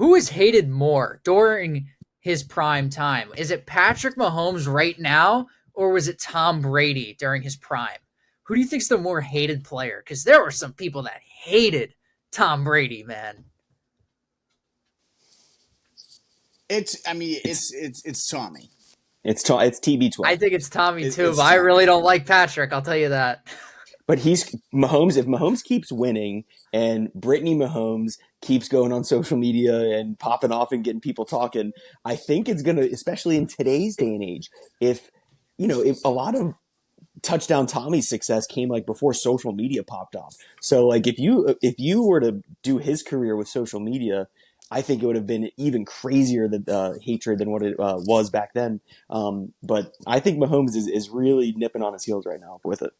who is hated more during his prime time? Is it Patrick Mahomes right now, or was it Tom Brady during his prime? Who do you think's the more hated player? Because there were some people that hated Tom Brady, man. It's Tommy. It's I TB12. think it's Tommy too, but It's I Tommy. really don't like Patrick. I'll tell you that. But he's Mahomes. If Mahomes keeps winning and Brittany Mahomes keeps going on social media and popping off and getting people talking, I think it's gonna, especially in today's day and age, if a lot of touchdown Tommy's success came like before social media popped off. So like if you were to do his career with social media, I think it would have been even crazier hatred than what it was back then. But I think Mahomes is really nipping on his heels right now with it.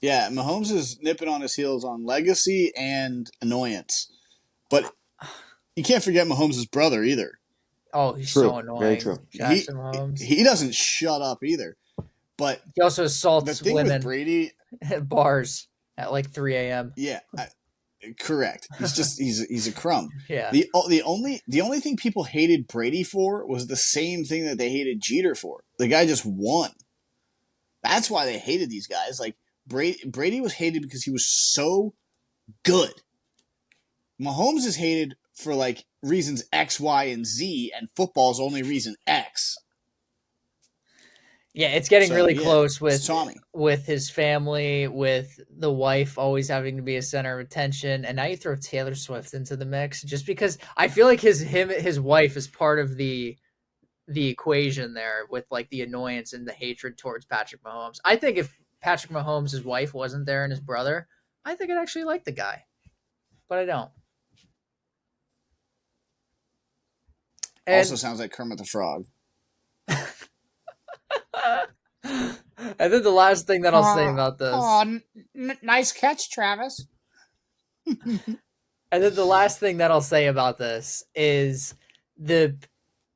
Yeah, Mahomes is nipping on his heels on legacy and annoyance. But you can't forget Mahomes' brother either. Oh, he's so True, very annoying, true. He Jackson Mahomes. he doesn't shut up either. But He also the assaults thing with women Brady, at bars at like 3 a.m. yeah, correct. He's a crumb. Yeah. The only thing people hated Brady for was the same thing that they hated Jeter for. The guy just won. That's why they hated these guys. Like Brady was hated because he was so good. Mahomes is hated for like reasons X, Y, and Z, and football's only reason X. Yeah, it's getting So really yeah, close it's Tommy. with his family, with the wife always having to be a center of attention, and now you throw Taylor Swift into the mix just because I feel like his wife is part of the equation there with like the annoyance and the hatred towards Patrick Mahomes. I think if Patrick Mahomes' wife wasn't there and his brother, I think I'd actually like the guy, but I don't. Also And sounds like Kermit the Frog. and then the last thing that I'll say about this, Nice catch, Travis. and then the last thing that I'll say about this is the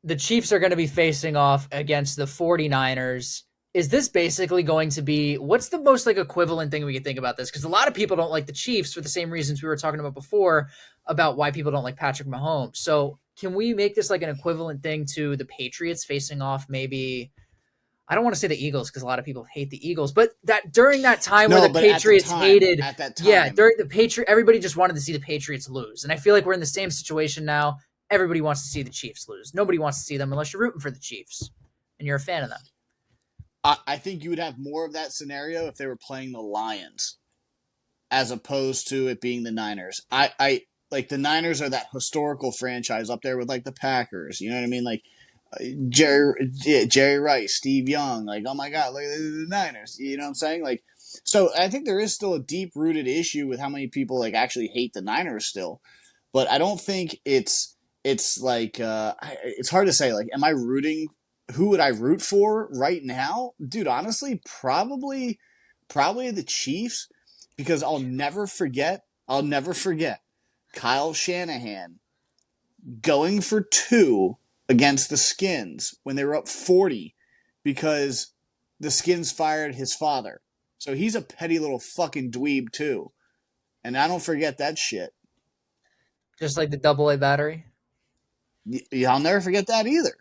the Chiefs are going to be facing off against the 49ers. Is this basically going to be what's the most like equivalent thing we can think about this? Because a lot of people don't like the Chiefs for the same reasons we were talking about before about why people don't like Patrick Mahomes. So can we make this like an equivalent thing to the Patriots facing off maybe I don't want to say the Eagles because a lot of people hate the Eagles, but that during that time where No, the but at the Patriots time, hated, at that yeah, time, during the Patriot, everybody just wanted to see the Patriots lose, and I feel like we're in the same situation now. Everybody wants to see the Chiefs lose. Nobody wants to see them unless you're rooting for the Chiefs and you're a fan of them. I think you would have more of that scenario if they were playing the Lions, as opposed to it being the Niners. I like the Niners are that historical franchise up there with like the Packers. You know what I mean? Like Jerry Rice, Steve Young. Like, oh my God, look at the Niners. You know what I'm saying? Like, so I think there is still a deep rooted issue with how many people like actually hate the Niners still, but I don't think it's like it's hard to say. Like, am I rooting? Who would I root for right now, dude? Honestly, probably the Chiefs because I'll never forget. I'll never forget Kyle Shanahan going for two against the Skins when they were up 40 because the Skins fired his father. So he's a petty little fucking dweeb too. And I don't forget that shit. Just like the double A battery. I'll never forget that either.